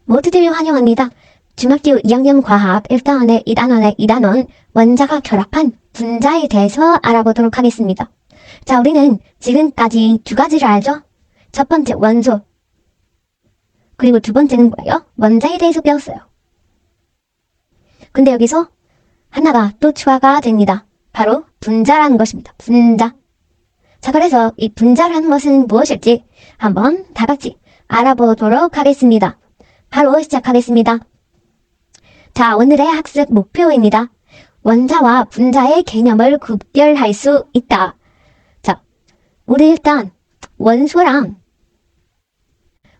모두들 환영합니다. 중학교 2학년 과학 1단원의 2단원 원자가 결합한 분자에 대해서 알아보도록 하겠습니다. 자, 우리는 지금까지 두 가지를 알죠? 첫 번째 원소, 그리고 두 번째는 뭐예요? 원자에 대해서 배웠어요. 근데 여기서 하나가 또 추가가 됩니다. 바로 분자라는 것입니다. 분자. 자, 그래서 이 분자라는 것은 무엇일지 한번 다 같이 알아보도록 하겠습니다. 바로 시작하겠습니다. 자, 오늘의 학습 목표입니다. 원자와 분자의 개념을 구별할 수 있다. 자, 우리 일단 원소랑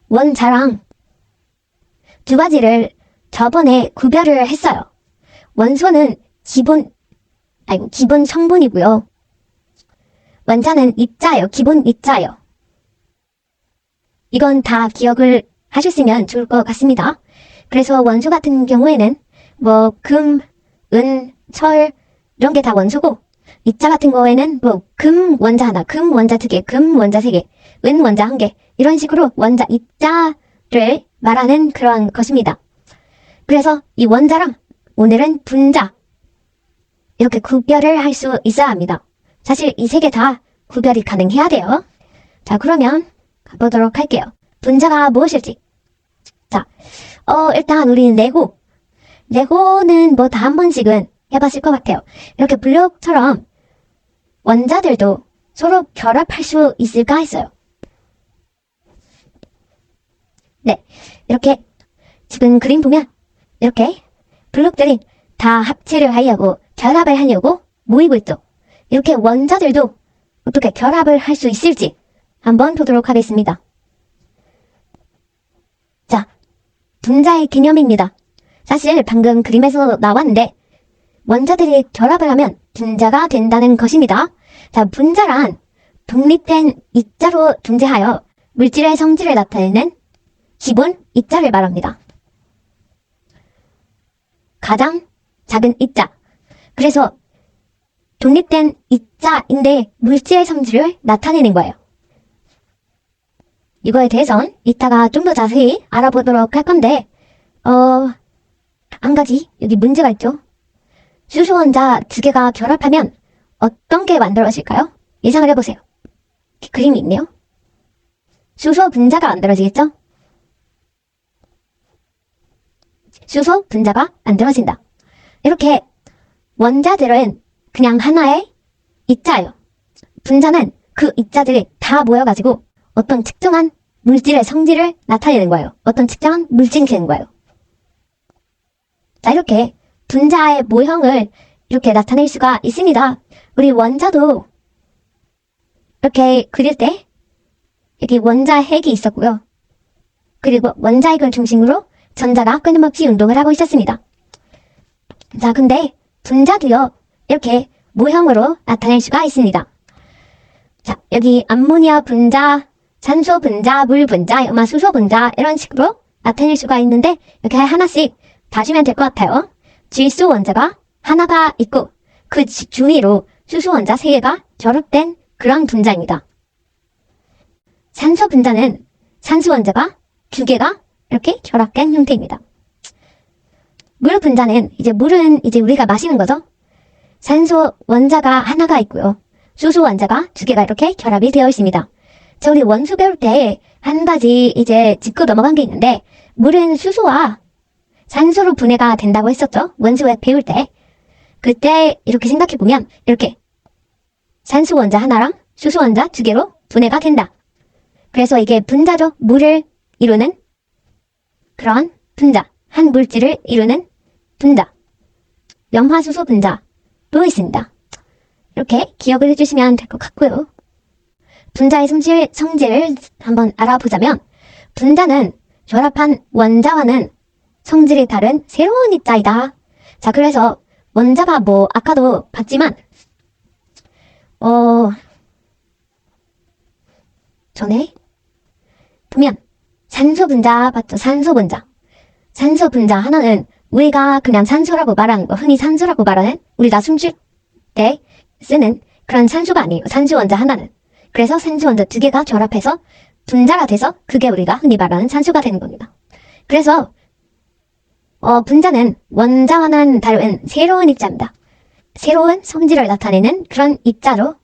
원자랑 두 가지를 저번에 구별을 했어요. 원소는 기본 성분이고요. 원자는 입자예요. 기본 입자예요. 이건 다 기억을 하셨으면 좋을 것 같습니다. 그래서 원소 같은 경우에는 뭐 금, 은, 철 이런 게 다 원소고, 입자 같은 경우에는 뭐 금 원자 하나, 금 원자 두 개, 금 원자 세 개, 은 원자 한 개, 이런 식으로 원자 입자를 말하는 그런 것입니다. 그래서 이 원자랑 오늘은 분자 이렇게 구별을 할 수 있어야 합니다. 사실 이 세 개 다 구별이 가능해야 돼요. 자, 그러면 가보도록 할게요. 분자가 무엇일지. 자, 일단 우리는 레고는 뭐 다 한 번씩은 해봤을 것 같아요. 이렇게 블록처럼 원자들도 서로 결합할 수 있을까 했어요. 네, 이렇게 지금 그림 보면 이렇게 블록들이 다 합체를 하려고, 결합을 하려고 모이고 있죠. 이렇게 원자들도 어떻게 결합을 할 수 있을지 한번 보도록 하겠습니다. 자, 분자의 개념입니다. 사실 방금 그림에서 나왔는데 원자들이 결합을 하면 분자가 된다는 것입니다. 자, 분자란 독립된 입자로 존재하여 물질의 성질을 나타내는 기본 입자를 말합니다. 가장 작은 입자. 그래서 독립된 입자인데 물질의 성질을 나타내는 거예요. 이거에 대해선 이따가 좀 더 자세히 알아보도록 할 건데, 한 가지 여기 문제가 있죠. 수소 원자 두 개가 결합하면 어떤 게 만들어질까요? 예상을 해보세요. 그림이 있네요. 수소 분자가 만들어지겠죠? 수소 분자가 만들어진다. 이렇게 원자들은 그냥 하나의 입자예요. 분자는 그 입자들이 다 모여가지고 어떤 특정한 물질의 성질을 나타내는 거예요. 어떤 특정한 물질이 되는 거예요. 자, 이렇게 분자의 모형을 이렇게 나타낼 수가 있습니다. 우리 원자도 이렇게 그릴 때 여기 원자핵이 있었고요. 그리고 원자핵을 중심으로 전자가 끊임없이 운동을 하고 있었습니다. 자, 근데 분자도요, 이렇게 모형으로 나타낼 수가 있습니다. 자, 여기 암모니아 분자, 산소 분자, 물 분자, 수소 분자 이런 식으로 나타낼 수가 있는데 이렇게 하나씩 봐주면 될 것 같아요. 질소 원자가 하나가 있고 그 주위로 수소 원자 3개가 결합된 그런 분자입니다. 산소 분자는 산소 원자가 2개가 이렇게 결합된 형태입니다. 물 분자는 물은 우리가 마시는 거죠. 산소 원자가 하나가 있고요. 수소 원자가 2개가 이렇게 결합이 되어 있습니다. 자, 우리 원소 배울 때 한 가지 짚고 넘어간 게 있는데, 물은 수소와 산소로 분해가 된다고 했었죠. 원소에 배울 때. 그때 이렇게 생각해보면 이렇게 산소 원자 하나랑 수소 원자 2개로 분해가 된다. 그래서 이게 분자죠. 물을 이루는 그런 분자, 한 물질을 이루는 분자, 염화수소 분자도 있습니다. 이렇게 기억을 해주시면 될 것 같고요. 분자의 성질을 한번 알아보자면, 분자는 결합한 원자와는 성질이 다른 새로운 입자이다. 자, 그래서 원자가 아까도 봤지만 전에 보면 산소 분자 봤죠? 산소 분자 하나는 우리가 그냥 산소라고 말하는 거, 흔히 산소라고 말하는, 우리가 숨 쉴 때 쓰는 그런 산소가 아니에요. 산소 원자 하나는. 그래서 산소 원자 2개가 결합해서 분자가 돼서 그게 우리가 흔히 말하는 산소가 되는 겁니다. 그래서 분자는 원자와는 다른 새로운 입자입니다. 새로운 성질을 나타내는 그런 입자로.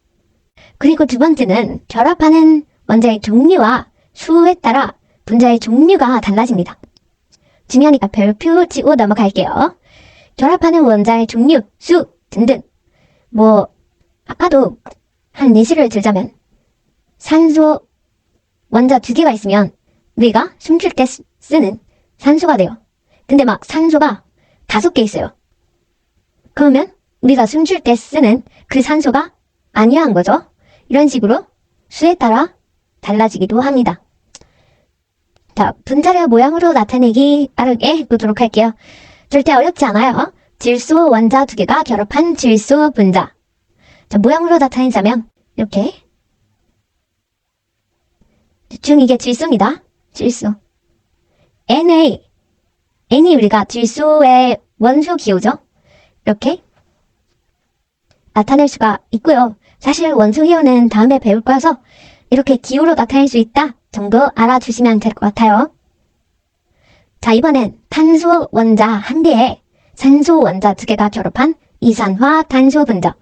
그리고 두 번째는 결합하는 원자의 종류와 수에 따라 분자의 종류가 달라집니다. 중요하니까 별표 치고 넘어갈게요. 결합하는 원자의 종류, 수 등등. 아까도 한 예시를 들자면 산소 원자 2개가 있으면 우리가 숨쉴 때 쓰는 산소가 돼요. 근데 막 산소가 5개 있어요. 그러면 우리가 숨쉴 때 쓰는 그 산소가 아니한 거죠. 이런 식으로 수에 따라 달라지기도 합니다. 자, 분자를 모양으로 나타내기 빠르게 해보도록 할게요. 절대 어렵지 않아요. 질소 원자 2개가 결합한 질소 분자. 자, 모양으로 나타내자면 이렇게 대충 이게 질소입니다. 질소. N이 우리가 질소의 원소 기호죠. 이렇게 나타낼 수가 있고요. 사실 원소 기호는 다음에 배울 거여서 이렇게 기호로 나타낼 수 있다 정도 알아주시면 될 것 같아요. 자, 이번엔 탄소 원자 1개에 산소 원자 2개가 결합한 이산화탄소 분자.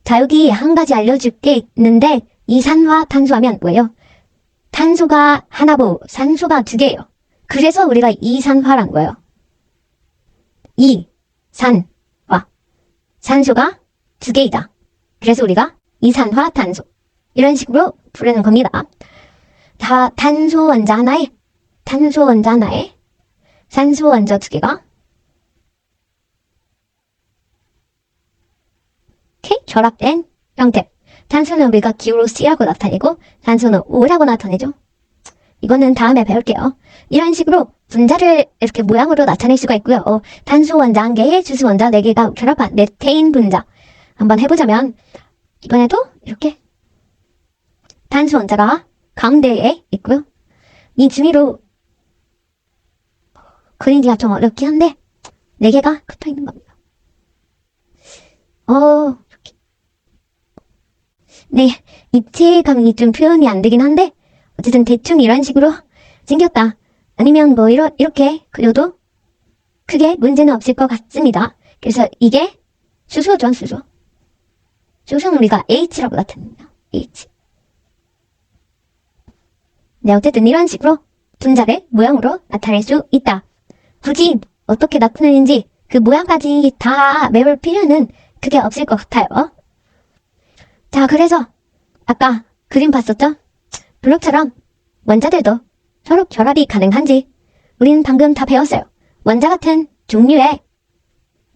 자, 여기 한 가지 알려줄 게 있는데 이산화탄소 하면 뭐예요? 탄소가 하나고 산소가 2개예요. 그래서 우리가 이산화란 거예요. 이산화. 산소가 2개이다. 그래서 우리가 이산화탄소. 이런 식으로 부르는 겁니다. 다 탄소 원자 하나에 산소 원자 2개가 이렇게 결합된 형태. 탄소는 우리가 기호로 C라고 나타내고 산소는 O라고 나타내죠. 이거는 다음에 배울게요. 이런 식으로 분자를 이렇게 모양으로 나타낼 수가 있고요. 탄소 원자 1개에 주수 원자 4개가 결합한 메테인 분자. 한번 해보자면 이번에도 이렇게 탄소 원자가 가운데에 있고요. 이 중위로 그리기가 좀 어렵긴 한데 4개가 붙어있는 겁니다. 이렇게. 네, 입체감이 좀 표현이 안 되긴 한데 어쨌든 대충 이런 식으로 생겼다. 아니면 이렇게 그려도 크게 문제는 없을 것 같습니다. 그래서 이게 수소죠, 수소. 수소는 우리가 H라고 나타냅니다. H. 네, 어쨌든 이런 식으로 분자를 모양으로 나타낼 수 있다. 굳이 어떻게 나타내는지 그 모양까지 다 외울 필요는 크게 없을 것 같아요. 자, 그래서 아까 그림 봤었죠? 블록처럼 원자들도 서로 결합이 가능한지 우리는 방금 다 배웠어요. 원자 같은 종류의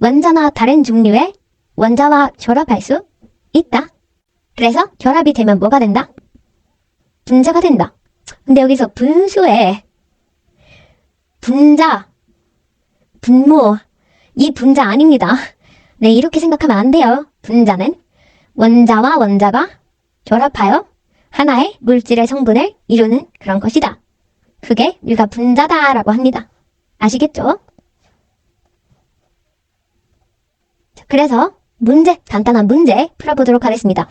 원자나 다른 종류의 원자와 결합할 수 있다. 그래서 결합이 되면 뭐가 된다? 분자가 된다. 근데 여기서 분수에 분자, 분모, 이 분자 아닙니다. 네, 이렇게 생각하면 안 돼요. 분자는 원자와 원자가 결합하여 하나의 물질의 성분을 이루는 그런 것이다. 그게 우리가 분자다라고 합니다. 아시겠죠? 자, 그래서 간단한 문제 풀어보도록 하겠습니다.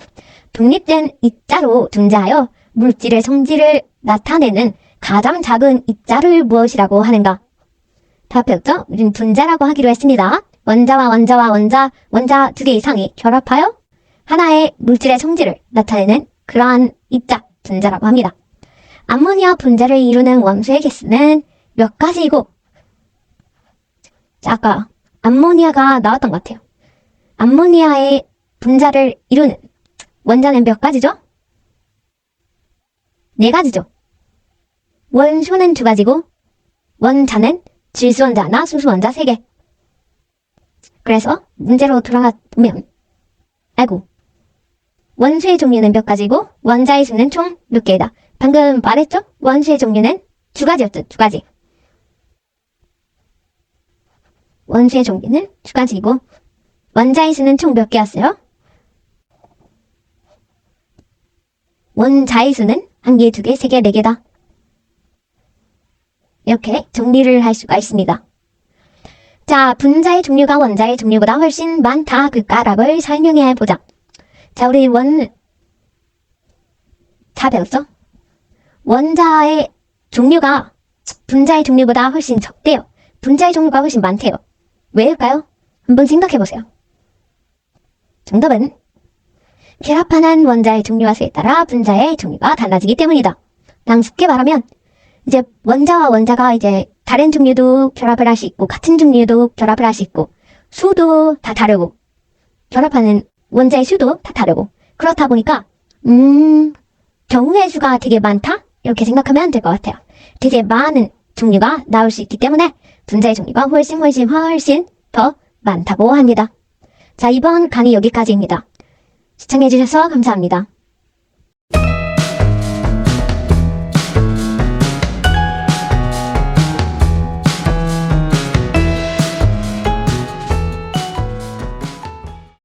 독립된 입자로 존재하여 물질의 성질을 나타내는 가장 작은 입자를 무엇이라고 하는가? 다 배웠죠? 우린 분자라고 하기로 했습니다. 원자 2개 이상이 결합하여 하나의 물질의 성질을 나타내는 그러한 입자, 분자라고 합니다. 암모니아 분자를 이루는 원소의 개수는 몇 가지이고, 자, 아까 암모니아가 나왔던 것 같아요. 암모니아의 분자를 이루는 원자는 몇 가지죠? 4가지죠. 원소는 2가지고 원자는 질소원자 하나, 수소원자 3개. 그래서 문제로 돌아가 보면 원소의 종류는 몇 가지고 원자의 수는 총 몇 개이다. 방금 말했죠? 원소의 종류는 2가지였죠. 2가지. 원소의 종류는 2가지이고 원자의 수는 총 몇 개였어요? 원자의 수는 1개, 2개, 3개, 4개다. 이렇게 정리를 할 수가 있습니다. 자, 분자의 종류가 원자의 종류보다 훨씬 많다. 그 까락을 설명해 보자. 자, 우리 다 배웠어? 원자의 종류가 분자의 종류보다 훨씬 적대요. 분자의 종류가 훨씬 많대요. 왜일까요? 한번 생각해보세요. 정답은 결합하는 원자의 종류와 수에 따라 분자의 종류가 달라지기 때문이다. 그냥 쉽게 말하면 이제 원자와 원자가 이제 다른 종류도 결합을 할 수 있고 같은 종류도 결합을 할 수 있고 수도 다 다르고 결합하는 원자의 수도 다 다르고 그렇다 보니까 경우의 수가 되게 많다? 이렇게 생각하면 될 것 같아요. 되게 많은 종류가 나올 수 있기 때문에 분자의 종류가 훨씬 더 많다고 합니다. 자, 이번 강의 여기까지입니다. 시청해주셔서 감사합니다.